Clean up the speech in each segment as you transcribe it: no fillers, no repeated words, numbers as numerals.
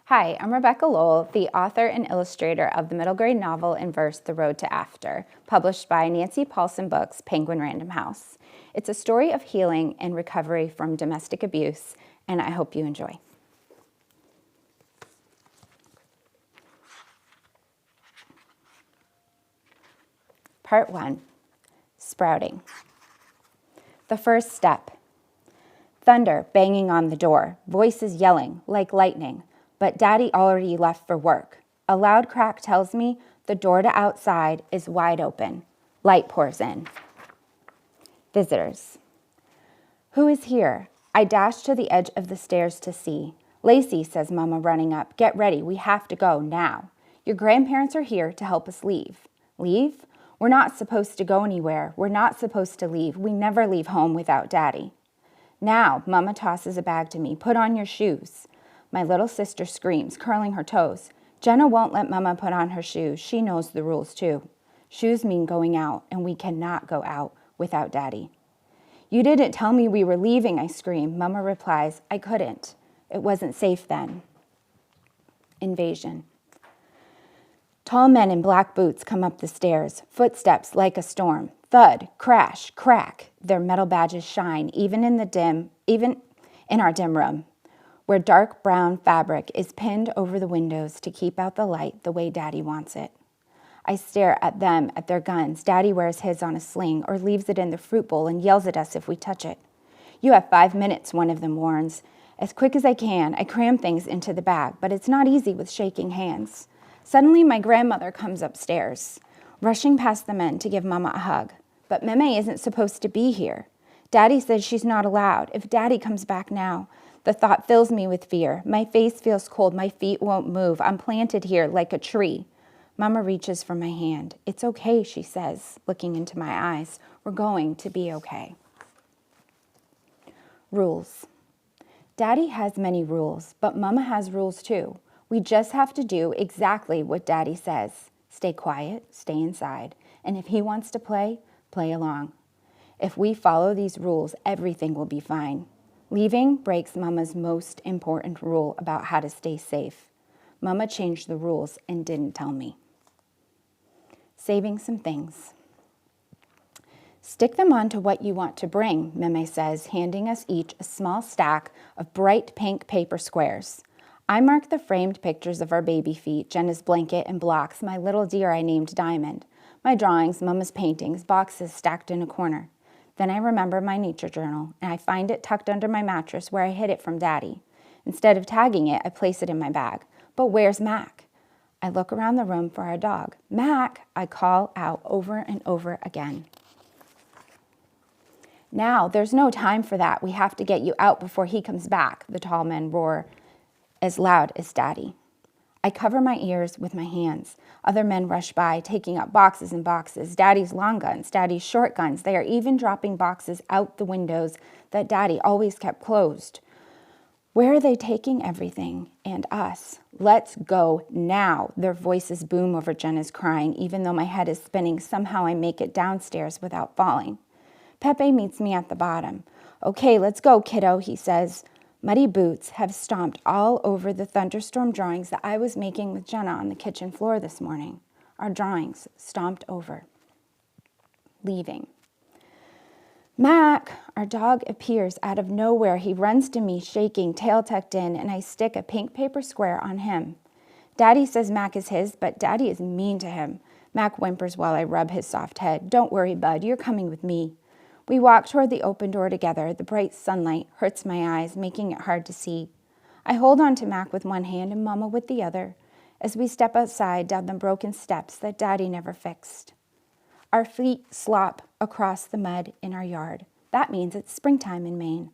Hi, I'm Rebekah Lowell, the author and illustrator of the middle grade novel in verse, The Road to After, published by Nancy Paulson Books, Penguin Random House. It's a story of healing and recovery from domestic abuse, and I hope you enjoy. Part 1, Sprouting. The first step. Thunder banging on the door, voices yelling like lightning, but Daddy already left for work. A loud crack tells me the door to outside is wide open. Light pours in. Visitors. Who is here? I dash to the edge of the stairs to see. Lacey, says Mama, running up. Get ready, we have to go now. Your grandparents are here to help us leave. Leave? We're not supposed to go anywhere. We're not supposed to leave. We never leave home without Daddy. Now, Mama tosses a bag to me. Put on your shoes. My little sister screams, curling her toes. Jenna won't let Mama put on her shoes. She knows the rules too. Shoes mean going out, and we cannot go out without Daddy. You didn't tell me we were leaving, I scream. Mama replies, I couldn't. It wasn't safe then. Invasion. Tall men in black boots come up the stairs, footsteps like a storm. Thud, crash, crack. Their metal badges shine, even in our dim room, where dark brown fabric is pinned over the windows to keep out the light the way Daddy wants it. I stare at them, at their guns. Daddy wears his on a sling or leaves it in the fruit bowl and yells at us if we touch it. You have 5 minutes, one of them warns. As quick as I can, I cram things into the bag, but it's not easy with shaking hands. Suddenly, my grandmother comes upstairs, rushing past the men to give Mama a hug. But Meme isn't supposed to be here. Daddy says she's not allowed. If Daddy comes back now, the thought fills me with fear. My face feels cold. My feet won't move. I'm planted here like a tree. Mama reaches for my hand. It's okay, she says, looking into my eyes. We're going to be okay. Rules. Daddy has many rules, but Mama has rules too. We just have to do exactly what Daddy says. Stay quiet, stay inside, and if he wants to play along. If we follow these rules, everything will be fine. Leaving breaks Mama's most important rule about how to stay safe. Mama changed the rules and didn't tell me. Saving some things. Stick them onto what you want to bring, Meme says, handing us each a small stack of bright pink paper squares. I mark the framed pictures of our baby feet, Jenna's blanket and blocks, my little deer I named Diamond, my drawings, Mama's paintings, boxes stacked in a corner. Then I remember my nature journal, and I find it tucked under my mattress where I hid it from Daddy. Instead of tagging it, I place it in my bag. But where's Mac? I look around the room for our dog. Mac, I call out over and over again. Now, there's no time for that. We have to get you out before he comes back, the tall men roar, as loud as Daddy. I cover my ears with my hands. Other men rush by, taking up boxes and boxes. Daddy's long guns, Daddy's short guns. They are even dropping boxes out the windows that Daddy always kept closed. Where are they taking everything and us? Let's go now. Their voices boom over Jenna's crying. Even though my head is spinning, somehow I make it downstairs without falling. Pepe meets me at the bottom. Okay, let's go, kiddo, he says. Muddy boots have stomped all over the thunderstorm drawings that I was making with Jenna on the kitchen floor this morning. Our drawings stomped over. Leaving. Mac, our dog appears out of nowhere. He runs to me, shaking, tail tucked in, and I stick a pink paper square on him. Daddy says Mac is his, but Daddy is mean to him. Mac whimpers while I rub his soft head. Don't worry, bud, you're coming with me. We walk toward the open door together. The bright sunlight hurts my eyes, making it hard to see. I hold on to Mac with one hand and Mama with the other as we step outside down the broken steps that Daddy never fixed. Our feet slop across the mud in our yard. That means it's springtime in Maine.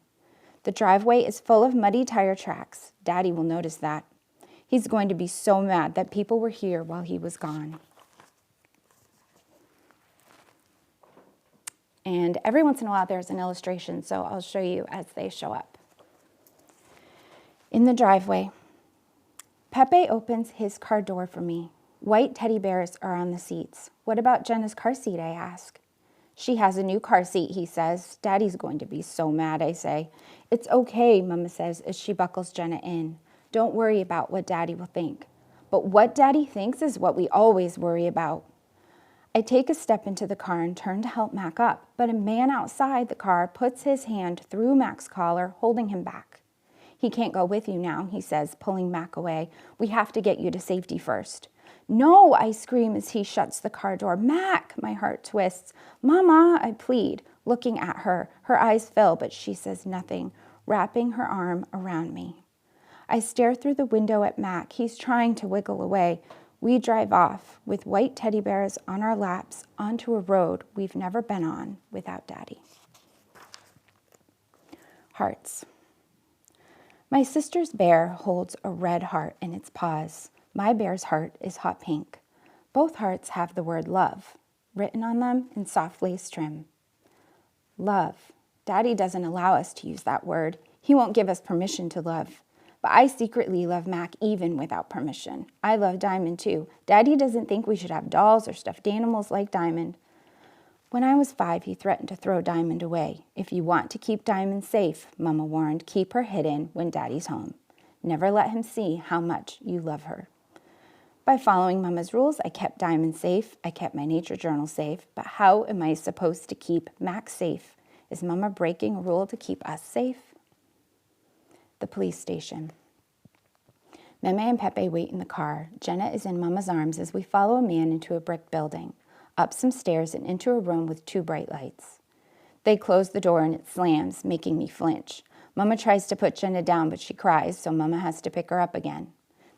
The driveway is full of muddy tire tracks. Daddy will notice that. He's going to be so mad that people were here while he was gone. And every once in a while there's an illustration, so I'll show you as they show up. In the driveway, Pepe opens his car door for me. White teddy bears are on the seats. What about Jenna's car seat, I ask. She has a new car seat, he says. Daddy's going to be so mad, I say. It's okay, Mama says as she buckles Jenna in. Don't worry about what Daddy will think. But what Daddy thinks is what we always worry about. I take a step into the car and turn to help Mac up, but a man outside the car puts his hand through Mac's collar, holding him back. He can't go with you now, he says, pulling Mac away. We have to get you to safety first. No, I scream as he shuts the car door. Mac, my heart twists. Mama, I plead, looking at her. Her eyes fill, but she says nothing, wrapping her arm around me. I stare through the window at Mac. He's trying to wiggle away. We drive off with white teddy bears on our laps onto a road we've never been on without Daddy. Hearts. My sister's bear holds a red heart in its paws. My bear's heart is hot pink. Both hearts have the word love written on them in soft lace trim. Love. Daddy doesn't allow us to use that word. He won't give us permission to love. But I secretly love Mac even without permission. I love Diamond too. Daddy doesn't think we should have dolls or stuffed animals like Diamond. When I was 5, he threatened to throw Diamond away. If you want to keep Diamond safe, Mama warned, keep her hidden when Daddy's home. Never let him see how much you love her. By following Mama's rules, I kept Diamond safe. I kept my nature journal safe. But how am I supposed to keep Mac safe? Is Mama breaking a rule to keep us safe? The police station. Meme and Pepe wait in the car. Jenna is in Mama's arms as we follow a man into a brick building, up some stairs and into a room with 2 bright lights. They close the door and it slams, making me flinch. Mama tries to put Jenna down, but she cries, so Mama has to pick her up again.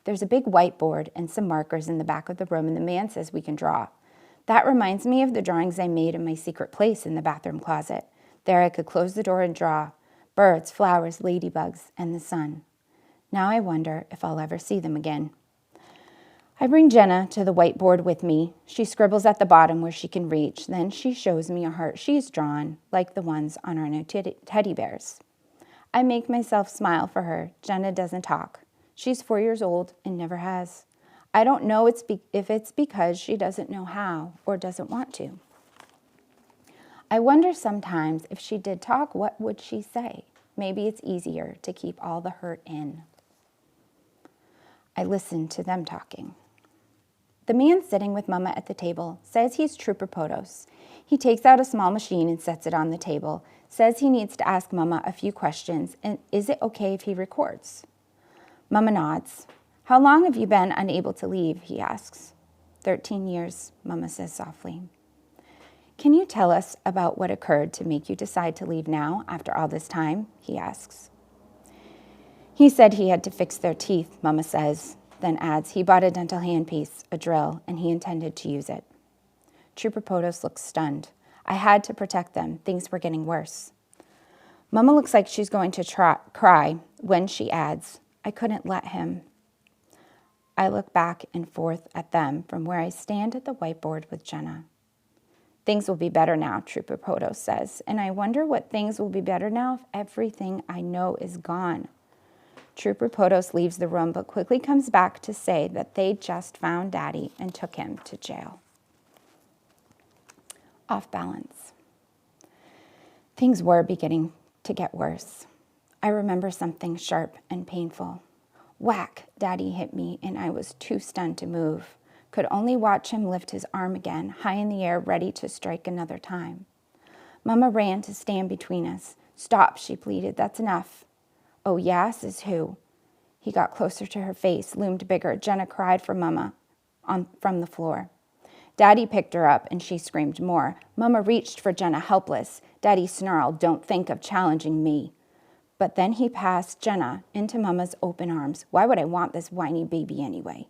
There's a big whiteboard and some markers in the back of the room, and the man says we can draw. That reminds me of the drawings I made in my secret place in the bathroom closet. There I could close the door and draw. Birds, flowers, ladybugs, and the sun. Now I wonder if I'll ever see them again. I bring Jenna to the whiteboard with me. She scribbles at the bottom where she can reach. Then she shows me a heart she's drawn, like the ones on our new teddy bears. I make myself smile for her. Jenna doesn't talk. She's 4 years old and never has. I don't know if it's because she doesn't know how or doesn't want to. I wonder sometimes if she did talk, what would she say? Maybe it's easier to keep all the hurt in. I listen to them talking. The man sitting with Mama at the table says he's Trooper Potos. He takes out a small machine and sets it on the table, says he needs to ask Mama a few questions, and is it okay if he records? Mama nods. How long have you been unable to leave, he asks. 13 years, Mama says softly. Can you tell us about what occurred to make you decide to leave now after all this time, he asks. He said he had to fix their teeth, Mama says, then adds he bought a dental handpiece, a drill, and he intended to use it. Trooper Potos looks stunned. I had to protect them. Things were getting worse. Mama looks like she's going to cry when she adds, I couldn't let him. I look back and forth at them from where I stand at the whiteboard with Jenna. Things will be better now, Trooper Potos says, and I wonder what things will be better now if everything I know is gone. Trooper Potos leaves the room but quickly comes back to say that they just found Daddy and took him to jail. Off balance. Things were beginning to get worse. I remember something sharp and painful. Whack, Daddy hit me, and I was too stunned to move. Could only watch him lift his arm again, high in the air, ready to strike another time. Mama ran to stand between us. Stop, she pleaded. That's enough. Oh, yeah, says who? He got closer to her face, loomed bigger. Jenna cried for Mama from the floor. Daddy picked her up, and she screamed more. Mama reached for Jenna, helpless. Daddy snarled, don't think of challenging me. But then he passed Jenna into Mama's open arms. Why would I want this whiny baby anyway?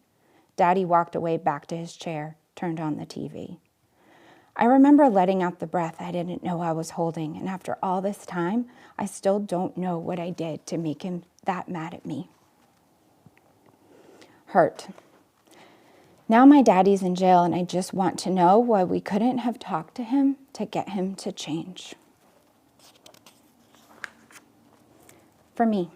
Daddy walked away back to his chair, turned on the TV. I remember letting out the breath I didn't know I was holding, and after all this time, I still don't know what I did to make him that mad at me. Hurt. Now my daddy's in jail, and I just want to know why we couldn't have talked to him to get him to change. For me.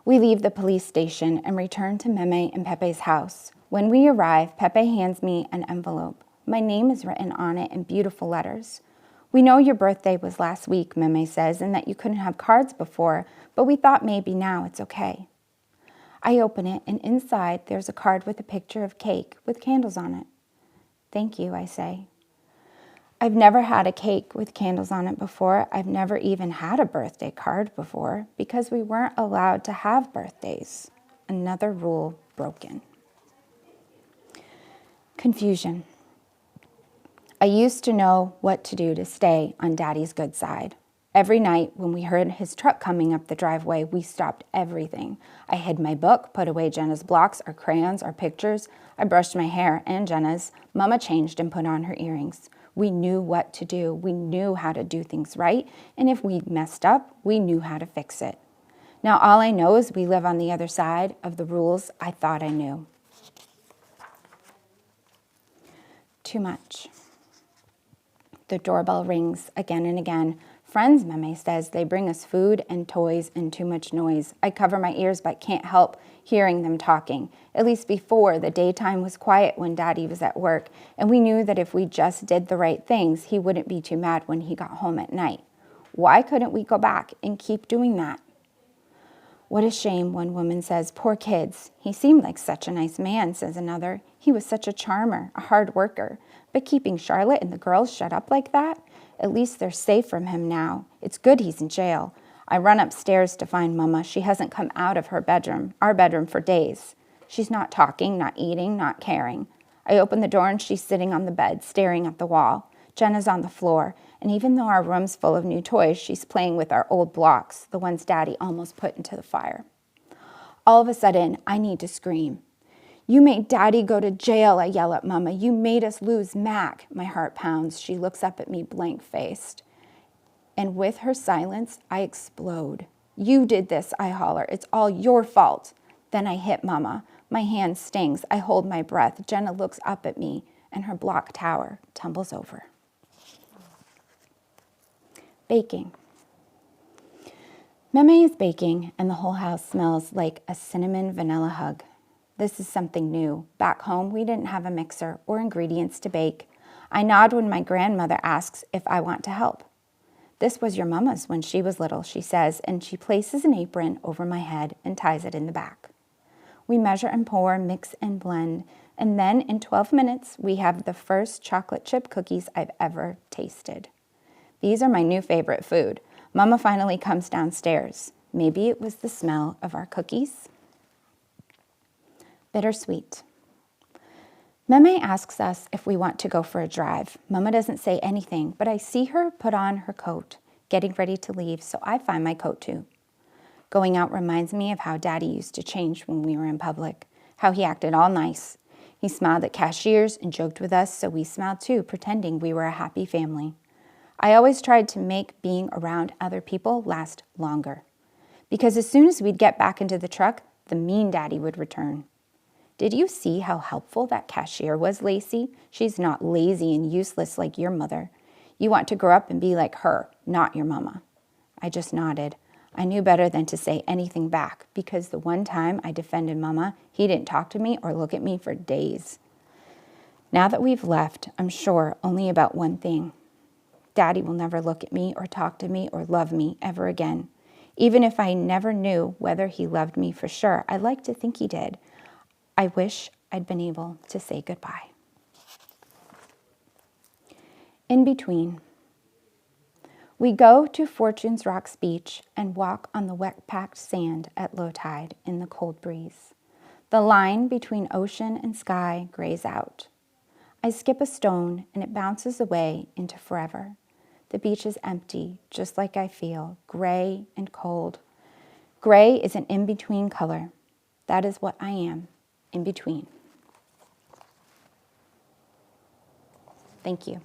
We leave the police station and return to Meme and Pepe's house. When we arrive, Pepe hands me an envelope. My name is written on it in beautiful letters. We know your birthday was last week, Meme says, and that you couldn't have cards before, but we thought maybe now it's okay. I open it, and inside there's a card with a picture of cake with candles on it. Thank you, I say. I've never had a cake with candles on it before. I've never even had a birthday card before because we weren't allowed to have birthdays. Another rule broken. Confusion. I used to know what to do to stay on Daddy's good side. Every night when we heard his truck coming up the driveway, we stopped everything. I hid my book, put away Jenna's blocks, our crayons, our pictures. I brushed my hair and Jenna's. Mama changed and put on her earrings. We knew what to do. We knew how to do things right. And if we messed up, we knew how to fix it. Now all I know is we live on the other side of the rules I thought I knew. Too much. The doorbell rings again and again. Friends, Meme says, they bring us food and toys and too much noise. I cover my ears but can't help hearing them talking. At least before, the daytime was quiet when Daddy was at work, and we knew that if we just did the right things, he wouldn't be too mad when he got home at night. Why couldn't we go back and keep doing that? What a shame, one woman says. Poor kids. He seemed like such a nice man, says another. He was such a charmer, a hard worker. But keeping Charlotte and the girls shut up like that? At least they're safe from him now. It's good he's in jail. I run upstairs to find Mama. She hasn't come out of our bedroom for days. She's not talking, not eating, not caring. I open the door and she's sitting on the bed, staring at the wall. Jenna's on the floor, and even though our room's full of new toys, she's playing with our old blocks, the ones Daddy almost put into the fire. All of a sudden, I need to scream. You made Daddy go to jail, I yell at Mama. You made us lose Mac. My heart pounds. She looks up at me blank-faced. And with her silence, I explode. You did this, I holler. It's all your fault. Then I hit Mama. My hand stings. I hold my breath. Jenna looks up at me, and her block tower tumbles over. Baking. Meme is baking, and the whole house smells like a cinnamon vanilla hug. This is something new. Back home, we didn't have a mixer or ingredients to bake. I nod when my grandmother asks if I want to help. This was your mama's when she was little, she says, and she places an apron over my head and ties it in the back. We measure and pour, mix and blend, and then in 12 minutes, we have the first chocolate chip cookies I've ever tasted. These are my new favorite food. Mama finally comes downstairs. Maybe it was the smell of our cookies. Bittersweet. Meme asks us if we want to go for a drive. Mama doesn't say anything, but I see her put on her coat, getting ready to leave, so I find my coat too. Going out reminds me of how Daddy used to change when we were in public, how he acted all nice. He smiled at cashiers and joked with us, so we smiled too, pretending we were a happy family. I always tried to make being around other people last longer, because as soon as we'd get back into the truck, the mean Daddy would return. Did you see how helpful that cashier was, Lacey? She's not lazy and useless like your mother. You want to grow up and be like her, not your mama. I just nodded. I knew better than to say anything back, because the one time I defended Mama, he didn't talk to me or look at me for days. Now that we've left, I'm sure only about one thing. Daddy will never look at me or talk to me or love me ever again. Even if I never knew whether he loved me for sure, I like to think he did. I wish I'd been able to say goodbye. In between. We go to Fortune's Rocks Beach and walk on the wet-packed sand at low tide in the cold breeze. The line between ocean and sky grays out. I skip a stone and it bounces away into forever. The beach is empty, just like I feel, gray and cold. Gray is an in-between color. That is what I am. In between. Thank you.